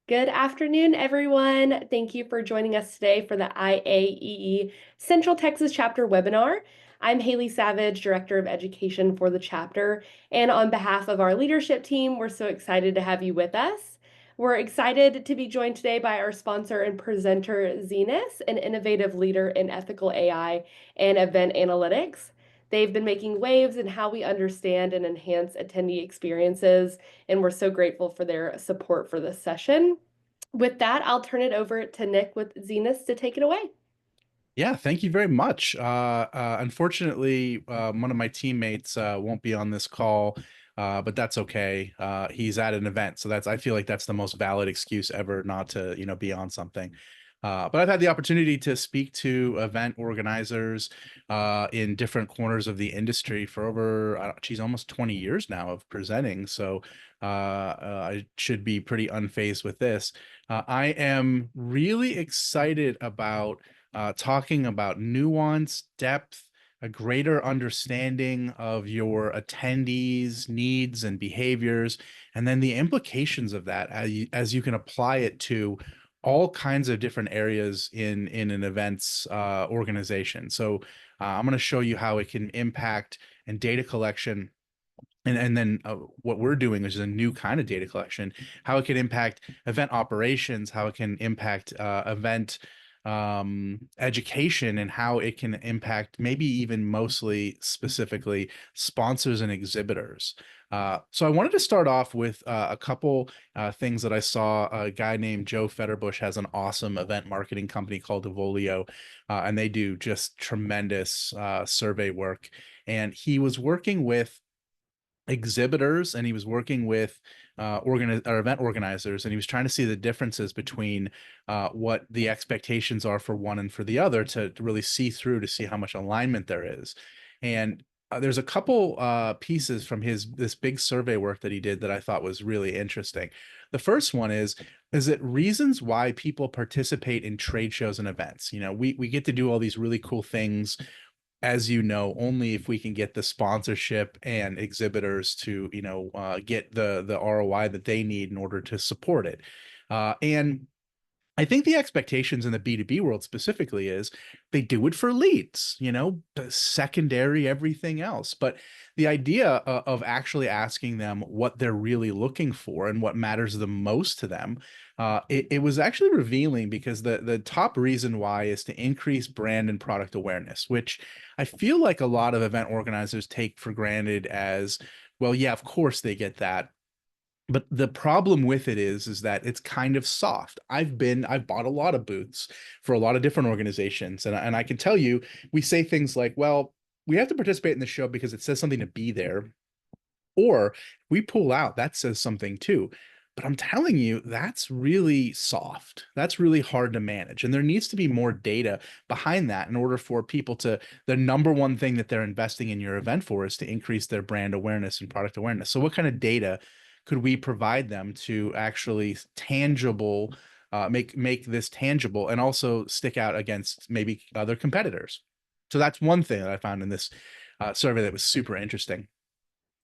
Good afternoon, everyone. Thank you for joining us today for the IAEE Central Texas Chapter webinar. I'm Haley Savage, Director of Education for the chapter, and on behalf of our leadership team, we're so excited to have you with us. We're excited to be joined today by our sponsor and presenter, Zenus, an innovative leader in ethical AI and event analytics. They've been making waves in how we understand and enhance attendee experiences, and we're so grateful for their support for this session. With that, I'll turn it over to Nick with Zenus to take it away. Yeah, thank you very much. Unfortunately, one of my teammates won't be on this call, but that's okay. He's at an event, so I feel like that's the most valid excuse ever not to, be on something. But I've had the opportunity to speak to event organizers in different corners of the industry for over, geez, almost 20 years now of presenting. So I should be pretty unfazed with this. I am really excited about talking about nuance, depth, a greater understanding of your attendees' needs and behaviors, and then the implications of that as you can apply it to all kinds of different areas in an events organization. So I'm going to show you how it can impact and data collection and then what we're doing is a new kind of data collection, how it can impact event operations, how it can impact event education, and how it can impact maybe even mostly specifically sponsors and exhibitors. So I wanted to start off with a couple things that I saw. A guy named Joe Fetterbush has an awesome event marketing company called Evolio, and they do just tremendous survey work. And he was working with exhibitors and he was working with event organizers, and he was trying to see the differences between what the expectations are for one and for the other to really see through to see how much alignment there is. And there's a couple pieces from this big survey work that he did that I thought was really interesting. The first one is it reasons why people participate in trade shows and events. We get to do all these really cool things, as you know, only if we can get the sponsorship and exhibitors to, get the ROI that they need in order to support it. And I think the expectations in the B2B world specifically is they do it for leads, secondary everything else. But the idea of actually asking them what they're really looking for and what matters the most to them, it was actually revealing, because the top reason why is to increase brand and product awareness, which I feel like a lot of event organizers take for granted as, well, yeah, of course they get that. But the problem with it is that it's kind of soft. I've bought a lot of booths for a lot of different organizations. And I can tell you, we say things like, well, we have to participate in the show because it says something to be there. Or we pull out, that says something too. But I'm telling you, that's really soft. That's really hard to manage. And there needs to be more data behind that in order for people the number one thing that they're investing in your event for is to increase their brand awareness and product awareness. So what kind of data could we provide them to actually tangible, make this tangible and also stick out against maybe other competitors? So that's one thing that I found in this survey that was super interesting.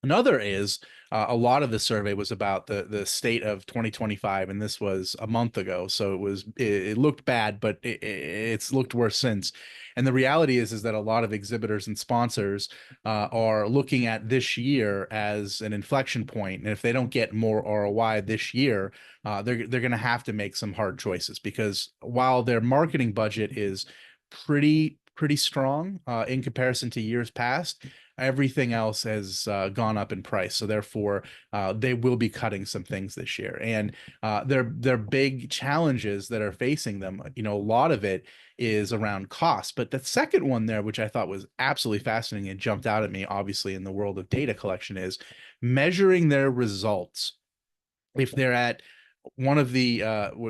Another is a lot of the survey was about the state of 2025, and this was a month ago, so it looked bad, but it's looked worse since. And the reality is that a lot of exhibitors and sponsors are looking at this year as an inflection point, and if they don't get more ROI this year, they're going to have to make some hard choices, because while their marketing budget is pretty strong in comparison to years past, everything else has gone up in price. So therefore, they will be cutting some things this year. And their big challenges that are facing them, a lot of it is around cost. But the second one there, which I thought was absolutely fascinating and jumped out at me, obviously, in the world of data collection, is measuring their results. If they're at one of the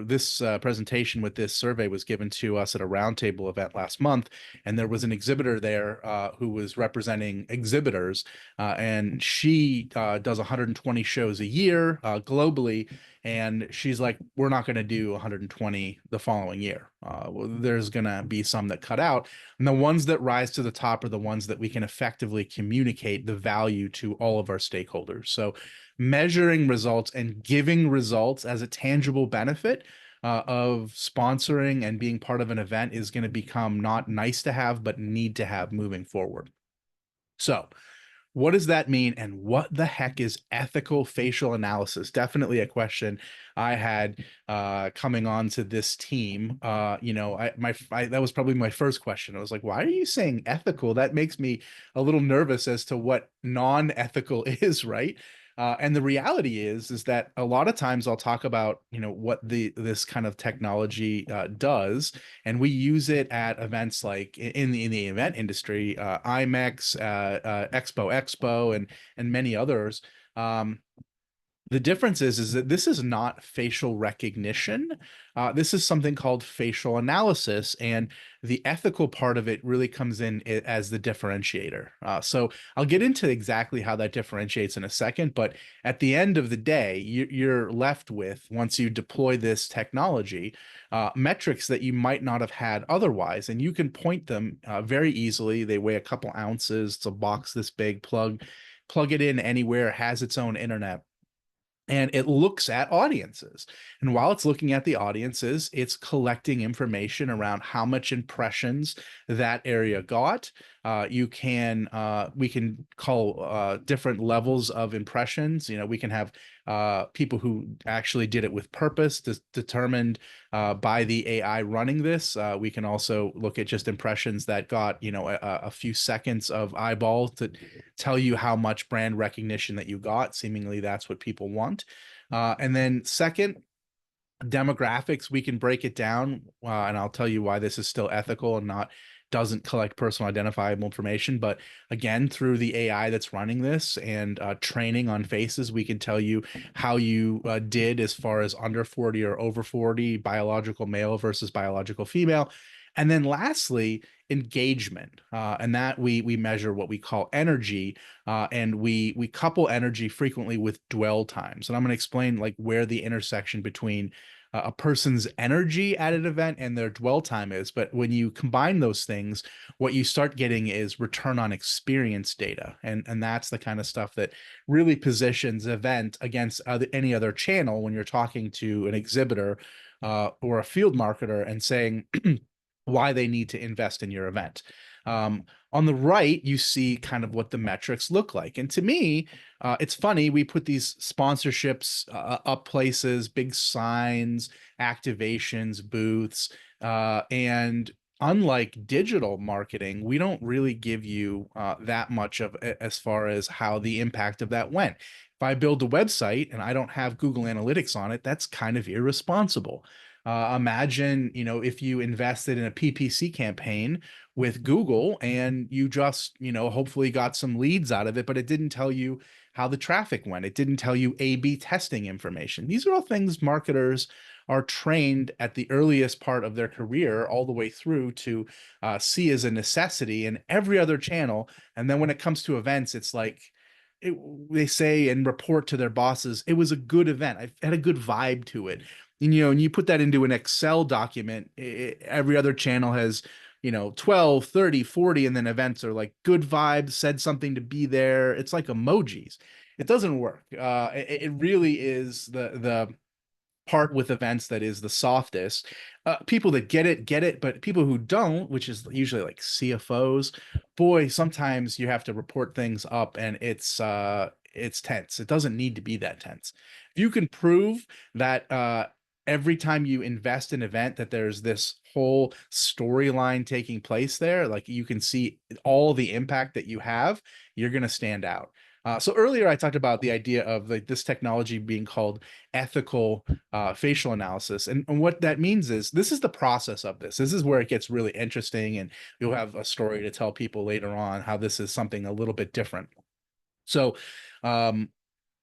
this presentation with this survey was given to us at a roundtable event last month, and there was an exhibitor there who was representing exhibitors, and she does 120 shows a year globally, and she's like, we're not going to do 120 the following year. There's going to be some that cut out, and the ones that rise to the top are the ones that we can effectively communicate the value to all of our stakeholders. So measuring results and giving results as a tangible benefit of sponsoring and being part of an event is going to become not nice to have, but need to have moving forward. So what does that mean? And what the heck is ethical facial analysis? Definitely a question I had coming on to this team. That was probably my first question. I was like, why are you saying ethical? That makes me a little nervous as to what non-ethical is, right? And the reality is that a lot of times I'll talk about, what this kind of technology does, and we use it at events like in the event industry, IMEX, Expo, and many others. The difference is that this is not facial recognition. This is something called facial analysis, and the ethical part of it really comes in as the differentiator. So I'll get into exactly how that differentiates in a second, but at the end of the day, you're left with, once you deploy this technology, metrics that you might not have had otherwise, and you can point them very easily. They weigh a couple ounces. It's a box this big. Plug it in anywhere. It has its own internet, and it looks at audiences. And while it's looking at the audiences, it's collecting information around how much impressions that area got. We can call different levels of impressions. We can have people who actually did it with purpose, determined by the AI running this. We can also look at just impressions that got, a few seconds of eyeball to tell you how much brand recognition that you got. Seemingly, that's what people want. And then second, demographics, we can break it down, and I'll tell you why this is still ethical and doesn't collect personal identifiable information. But again, through the AI that's running this and training on faces, we can tell you how you did as far as under 40 or over 40, biological male versus biological female. And then lastly, engagement, and that we measure what we call energy, and we couple energy frequently with dwell times. And I'm going to explain like where the intersection between a person's energy at an event and their dwell time is. But when you combine those things, what you start getting is return on experience data, and that's the kind of stuff that really positions event against any other channel when you're talking to an exhibitor or a field marketer and saying why they need to invest in your event. On the right, you see kind of what the metrics look like. And to me, it's funny, we put these sponsorships up places, big signs, activations, booths, and unlike digital marketing, we don't really give you that much of as far as how the impact of that went. If I build a website and I don't have Google Analytics on it, that's kind of irresponsible. Imagine, if you invested in a PPC campaign with Google and you just, hopefully got some leads out of it, but it didn't tell you how the traffic went. It didn't tell you A/B testing information. These are all things marketers are trained at the earliest part of their career all the way through to see as a necessity in every other channel. And then when it comes to events, it's like, they say and report to their bosses, it was a good event. I had a good vibe to it. And you put that into an Excel document, every other channel has, 12, 30, 40, and then events are like good vibes, said something to be there. It's like emojis. It doesn't work. It really is the part with events that is the softest. People that get it, but people who don't, which is usually like CFOs, boy, sometimes you have to report things up and it's tense. It doesn't need to be that tense. If you can prove that every time you invest in an event that there's this whole storyline taking place there, like you can see all the impact that you have, you're going to stand out. So earlier I talked about the idea of like this technology being called ethical facial analysis. And what that means is this is the process of this. This is where it gets really interesting, and you'll have a story to tell people later on how this is something a little bit different. So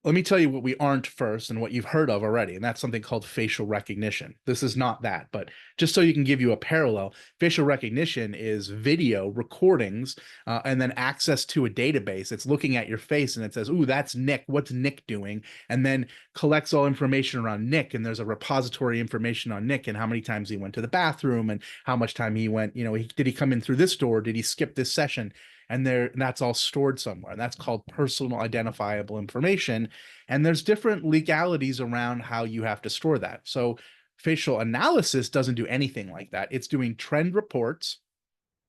let me tell you what we aren't first and what you've heard of already, and that's something called facial recognition. This is not that, but just so you can give you a parallel, facial recognition is video recordings and then access to a database. It's looking at your face and it says, "Ooh, that's Nick. What's Nick doing?" And then collects all information around Nick. And there's a repository information on Nick and how many times he went to the bathroom and how much time he went. Did he come in through this door? Did he skip this session? And that's all stored somewhere. And that's called personal identifiable information. And there's different legalities around how you have to store that. So facial analysis doesn't do anything like that. It's doing trend reports.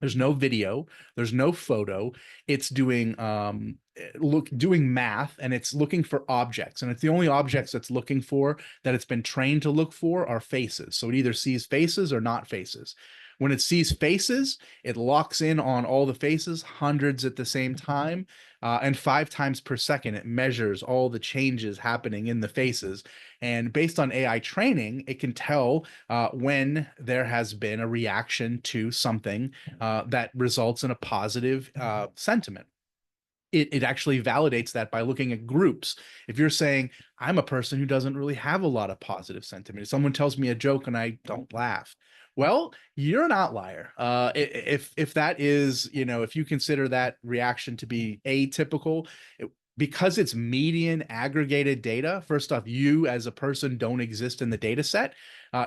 There's no video, there's no photo. It's doing math, and it's looking for objects. And it's the only objects that's looking for, that it's been trained to look for, are faces. So it either sees faces or not faces. When it sees faces, it locks in on all the faces, hundreds at the same time, and 5 times per second, it measures all the changes happening in the faces. And based on AI training, it can tell when there has been a reaction to something that results in a positive sentiment. It actually validates that by looking at groups. If you're saying, I'm a person who doesn't really have a lot of positive sentiment, if someone tells me a joke and I don't laugh, well, you're an outlier. If that is, if you consider that reaction to be atypical, because it's median aggregated data, first off, you as a person don't exist in the data set.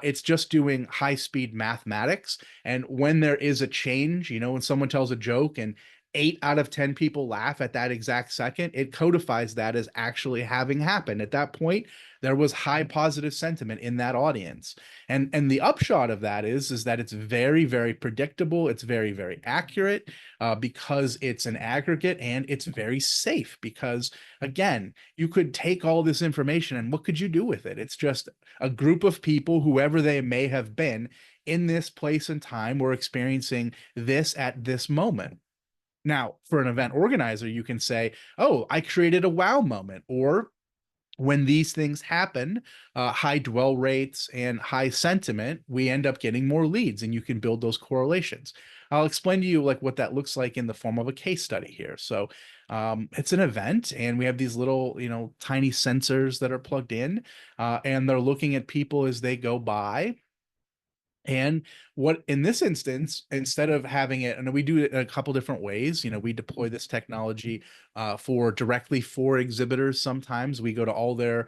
It's just doing high speed mathematics. And when there is a change, when someone tells a joke and 8 out of 10 people laugh at that exact second, it codifies that as actually having happened. At that point, there was high positive sentiment in that audience. And the upshot of that is that it's very, very predictable. It's very, very accurate because it's an aggregate, and it's very safe because, again, you could take all this information and what could you do with it? It's just a group of people, whoever they may have been, in this place and time, were experiencing this at this moment. Now, for an event organizer, you can say, "Oh, I created a wow moment," or when these things happen, high dwell rates and high sentiment, we end up getting more leads, and you can build those correlations. I'll explain to you like what that looks like in the form of a case study here. So it's an event, and we have these little, tiny sensors that are plugged in, and they're looking at people as they go by. And what in this instance, instead of having it, and we do it in a couple different ways, we deploy this technology for directly for exhibitors. Sometimes we go to all their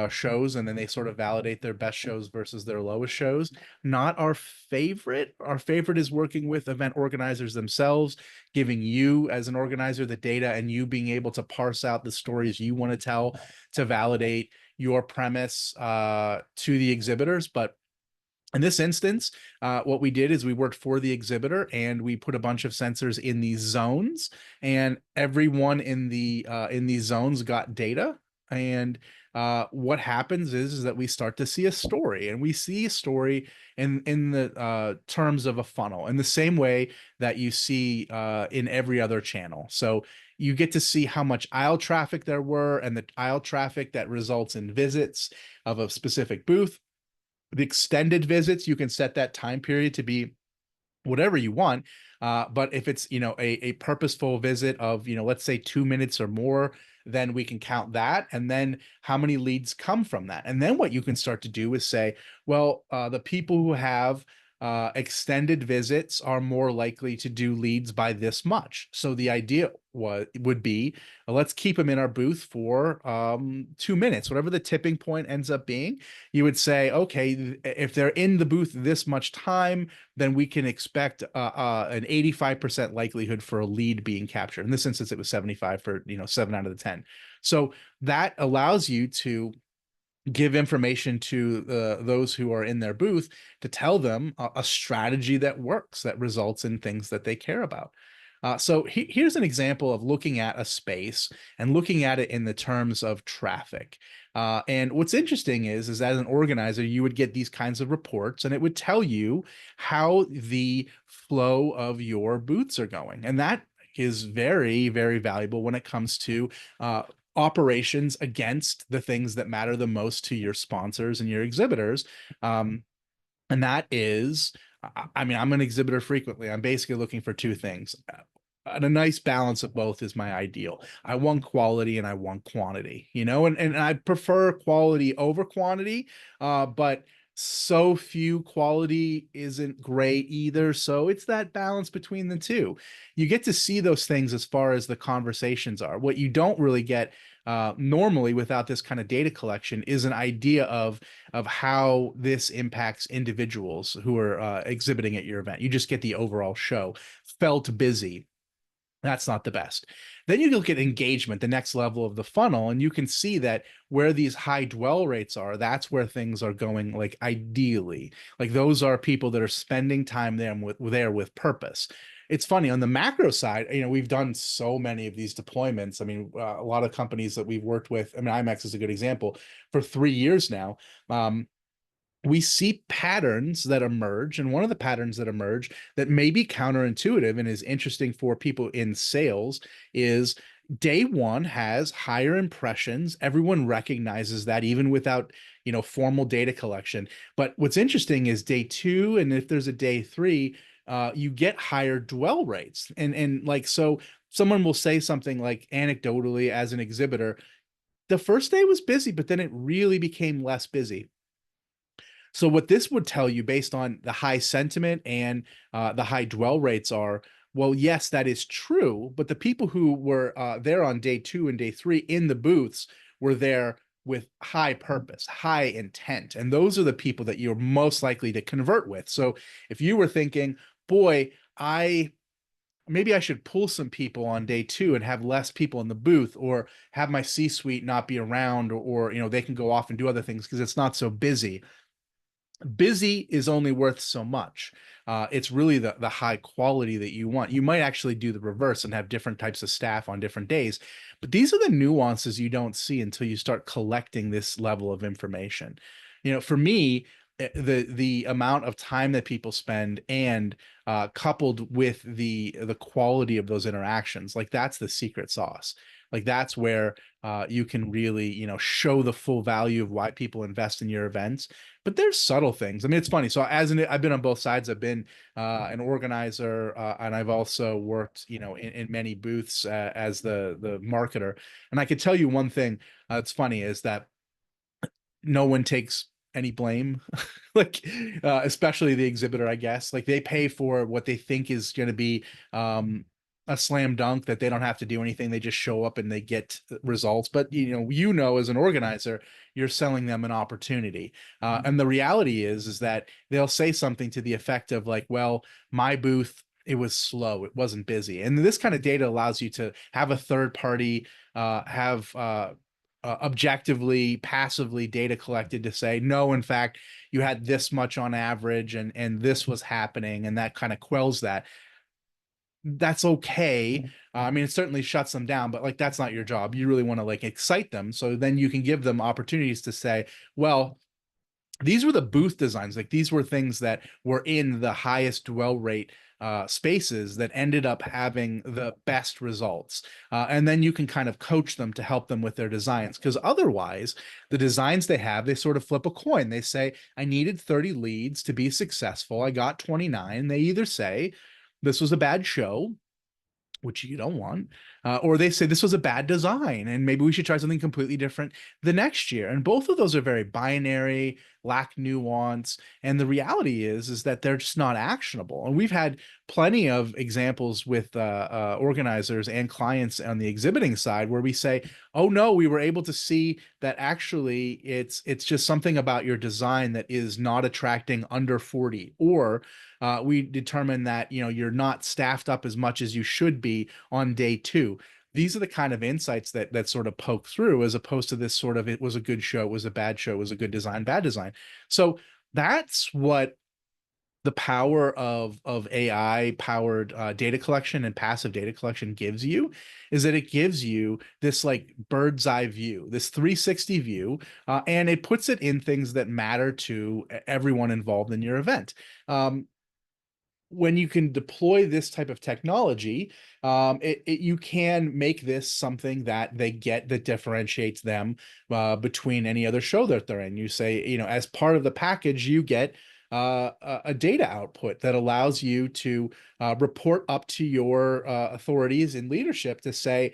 shows, and then they sort of validate their best shows versus their lowest shows. Not our favorite. Our favorite is working with event organizers themselves, giving you as an organizer the data, and you being able to parse out the stories you want to tell to validate your premise to the exhibitors. But in this instance, what we did is we worked for the exhibitor, and we put a bunch of sensors in these zones, and everyone in these zones got data. And what happens is that we start to see a story, and we see a story in the terms of a funnel, in the same way that you see in every other channel. So you get to see how much aisle traffic there were, and the aisle traffic that results in visits of a specific booth. The extended visits, you can set that time period to be whatever you want. But if it's, a purposeful visit of, let's say 2 minutes or more, then we can count that. And then how many leads come from that. And then what you can start to do is say, well, the people who have extended visits are more likely to do leads by this much. So the idea would be, let's keep them in our booth for 2 minutes, whatever the tipping point ends up being. You would say, okay, if they're in the booth this much time, then we can expect an 85% likelihood for a lead being captured. In this instance, it was 75 for 7 out of the 10. So that allows you to give information to those who are in their booth, to tell them a strategy that works, that results in things that they care about. So here's an example of looking at a space and looking at it in the terms of traffic. And what's interesting is as an organizer, you would get these kinds of reports, and it would tell you how the flow of your booths are going. And that is very, very valuable when it comes to operations against the things that matter the most to your sponsors and your exhibitors. And that is, I mean, I'm an exhibitor frequently. I'm basically looking for two things. And a nice balance of both is my ideal. I want quality and I want quantity, and I prefer quality over quantity, but so few quality isn't great either. So it's that balance between the two. You get to see those things as far as the conversations are. What you don't really get normally without this kind of data collection is an idea of how this impacts individuals who are exhibiting at your event. You just get the overall show. Felt busy, that's not the best. Then you look at engagement, the next level of the funnel, and you can see that where these high dwell rates are, that's where things are going, like ideally. Like those are people that are spending time there with purpose. It's funny on the macro side, we've done so many of these deployments. I mean, a lot of companies that we've worked with, I mean, IMAX is a good example, for 3 years now. We see patterns that emerge. And one of the patterns that emerge that may be counterintuitive and is interesting for people in sales is day one has higher impressions. Everyone recognizes that even without, formal data collection. But what's interesting is day two, and if there's a day three, you get higher dwell rates. And like, so someone will say something like anecdotally as an exhibitor, the first day was busy, but then it really became less busy. So what this would tell you based on the high sentiment and the high dwell rates are, well, yes, that is true, but the people who were there on day two and day three in the booths were there with high purpose, high intent. And those are the people that you're most likely to convert with. So if you were thinking, boy, maybe I should pull some people on day two and have less people in the booth, or have my C-suite not be around, or they can go off and do other things because it's not so busy. Busy is only worth so much. It's really the high quality that you want. You might actually do the reverse and have different types of staff on different days, but these are the nuances you don't see until you start collecting this level of information. For me, the amount of time that people spend, and coupled with the quality of those interactions, like that's the secret sauce. Like that's where you can really show the full value of why people invest in your events. But there's subtle things. I mean, it's funny. So I've been on both sides. I've been an organizer, and I've also worked, in many booths as the marketer. And I could tell you one thing that's funny is that no one takes any blame. Like especially the exhibitor, I guess. Like they pay for what they think is going to be a slam dunk, that they don't have to do anything, they just show up and they get results. But as an organizer, you're selling them an opportunity. And the reality is that they'll say something to the effect of like, well, my booth, it was slow, it wasn't busy. And this kind of data allows you to have a third party have objectively, passively data collected to say, no, in fact, you had this much on average, and this was happening, and that kind of quells that. That's okay. I mean, it certainly shuts them down, but like that's not your job. You really want to like excite them, so then you can give them opportunities to say, well, these were the booth designs. Like these were things that were in the highest dwell rate spaces that ended up having the best results. And then you can kind of coach them to help them with their designs. Because otherwise, the designs they have, they sort of flip a coin. They say, I needed 30 leads to be successful. I got 29. They either say, this was a bad show, which you don't want, or they say this was a bad design and maybe we should try something completely different the next year. And both of those are very binary, lack nuance. And the reality is that they're just not actionable. And we've had plenty of examples with organizers and clients on the exhibiting side where we say, oh no, we were able to see that actually it's just something about your design that is not attracting under 40, or we determine that you're not staffed up as much as you should be on day two. These are the kind of insights that sort of poke through, as opposed to this sort of, it was a good show, it was a bad show, it was a good design, bad design. So that's what the power of AI powered data collection and passive data collection gives you, is that it gives you this like bird's eye view, this 360 view, and it puts it in things that matter to everyone involved in your event. When you can deploy this type of technology, you can make this something that they get that differentiates them between any other show that they're in. You say, as part of the package, you get a data output that allows you to report up to your authorities in leadership to say,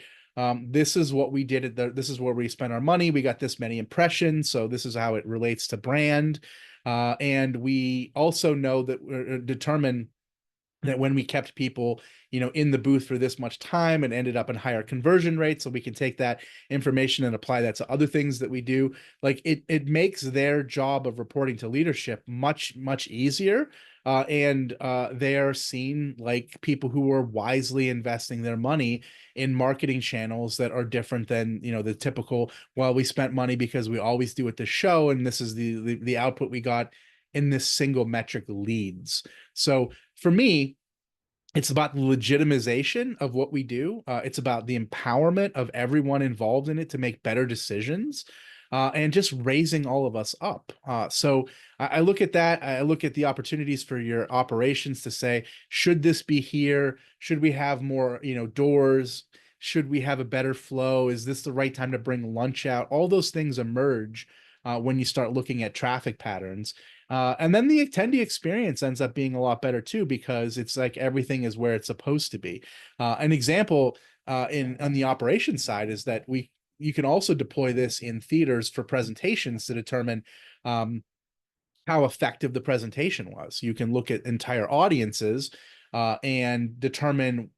this is what we did this is where we spent our money. We got this many impressions, so this is how it relates to brand. And we also know that determine that when we kept people, in the booth for this much time and ended up in higher conversion rates, so we can take that information and apply that to other things that we do. Like it makes their job of reporting to leadership much, much easier. And they are seen like people who are wisely investing their money in marketing channels that are different than, the typical, well, we spent money because we always do at the show, and this is the output we got in this single metric leads. So for me, it's about the legitimization of what we do. It's about the empowerment of everyone involved in it to make better decisions, and just raising all of us up. So I look at that. I look at the opportunities for your operations to say, should this be here? Should we have more, doors? Should we have a better flow? Is this the right time to bring lunch out? All those things emerge when you start looking at traffic patterns. And then the attendee experience ends up being a lot better too, because it's like everything is where it's supposed to be. An example on the operations side is that you can also deploy this in theaters for presentations to determine how effective the presentation was. You can look at entire audiences and determine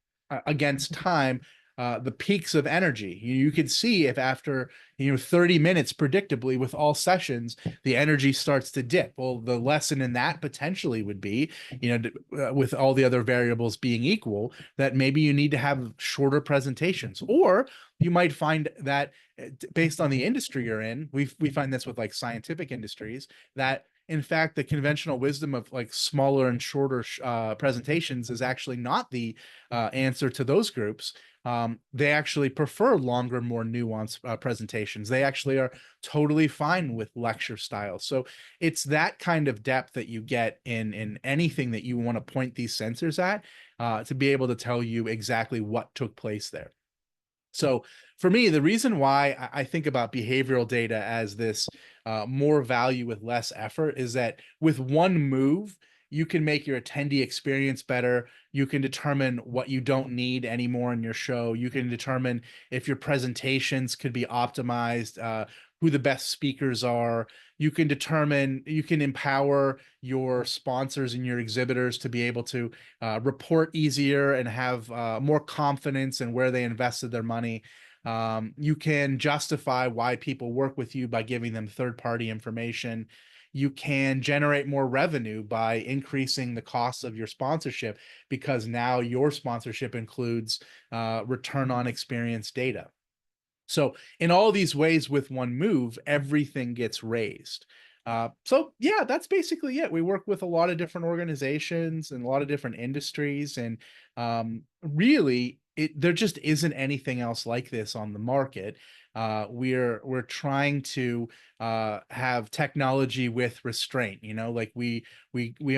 against time the peaks of energy. You can see if after 30 minutes, predictably with all sessions, the energy starts to dip. Well, the lesson in that potentially would be, with all the other variables being equal, that maybe you need to have shorter presentations, or you might find that based on the industry you're in, we find this with like scientific industries, that in fact, the conventional wisdom of like smaller and shorter presentations is actually not the answer to those groups. They actually prefer longer, more nuanced presentations. They actually are totally fine with lecture style. So it's that kind of depth that you get in anything that you want to point these sensors at, to be able to tell you exactly what took place there. So for me, the reason why I think about behavioral data as this more value with less effort is that with one move, you can make your attendee experience better. You can determine what you don't need anymore in your show. You can determine if your presentations could be optimized, who the best speakers are. You can empower your sponsors and your exhibitors to be able to report easier and have more confidence in where they invested their money. You can justify why people work with you by giving them third-party information. You can generate more revenue by increasing the cost of your sponsorship, because now your sponsorship includes return on experience data. So in all these ways, with one move, everything gets raised. So yeah, that's basically it. We work with a lot of different organizations and a lot of different industries, and really, there just isn't anything else like this on the market. We're trying to have technology with restraint. Like we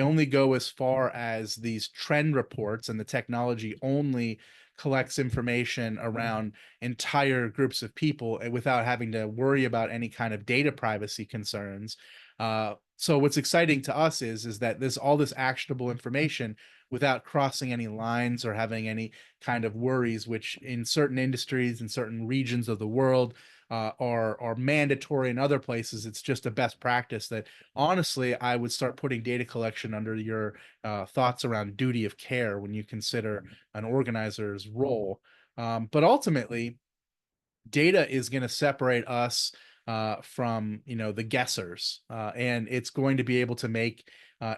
only go as far as these trend reports, and the technology only collects information around entire groups of people without having to worry about any kind of data privacy concerns. So what's exciting to us is that there's all this actionable information without crossing any lines or having any kind of worries, which in certain industries and certain regions of the world are mandatory. In other places, it's just a best practice that honestly, I would start putting data collection under your thoughts around duty of care when you consider an organizer's role. But ultimately, data is going to separate us from the guessers, and it's going to be able to make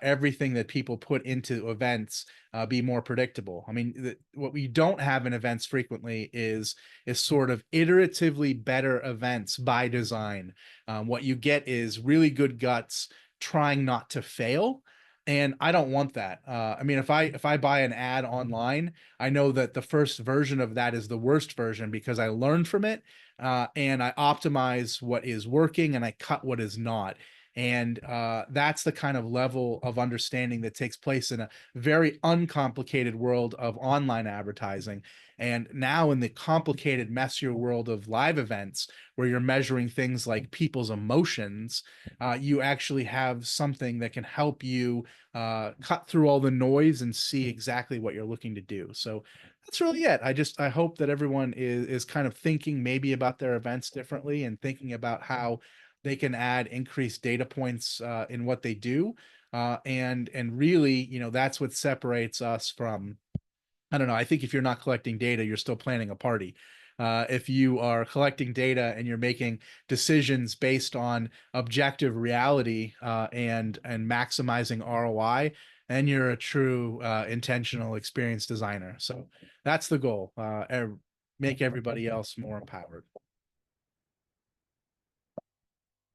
everything that people put into events be more predictable. I mean, what we don't have in events frequently is sort of iteratively better events by design. What you get is really good guts trying not to fail. And I don't want that. I mean, if I buy an ad online, I know that the first version of that is the worst version, because I learned from it, and I optimize what is working and I cut what is not. And that's the kind of level of understanding that takes place in a very uncomplicated world of online advertising. And now in the complicated, messier world of live events, where you're measuring things like people's emotions, you actually have something that can help you cut through all the noise and see exactly what you're looking to do. So that's really it. I hope that everyone is kind of thinking maybe about their events differently and thinking about how they can add increased data points in what they do. And really, that's what separates us from, I don't know. I think if you're not collecting data, you're still planning a party. If you are collecting data and you're making decisions based on objective reality and maximizing ROI, then you're a true intentional experience designer. So that's the goal. Make everybody else more empowered.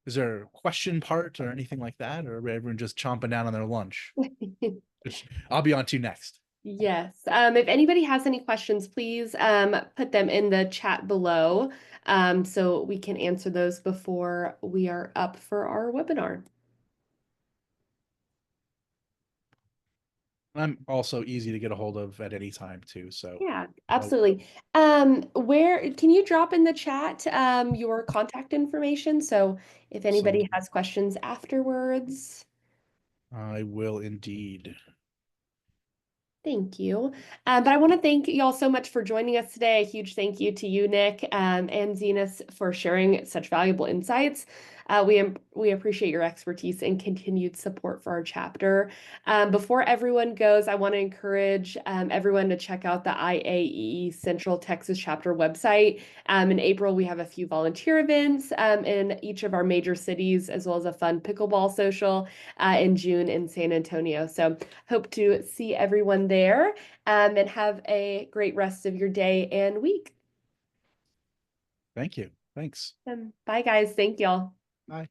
Is there a question part or anything like that, or everyone just chomping down on their lunch? Which I'll be on to next. Yes. If anybody has any questions, please put them in the chat below so we can answer those before we are up for our webinar. I'm also easy to get a hold of at any time too. So Yeah, no, absolutely. Where can you drop in the chat your contact information? So if anybody absolutely. has questions afterwards. I will indeed. Thank you. But I want to thank you all so much for joining us today. A huge thank you to you, Nick, and Zenas for sharing such valuable insights. We appreciate your expertise and continued support for our chapter. Before everyone goes, I want to encourage everyone to check out the IAEE Central Texas chapter website. In April, we have a few volunteer events in each of our major cities, as well as a fun pickleball social in June in San Antonio. So hope to see everyone there and have a great rest of your day and week. Thank you. Thanks. Bye, guys. Thank y'all. Bye.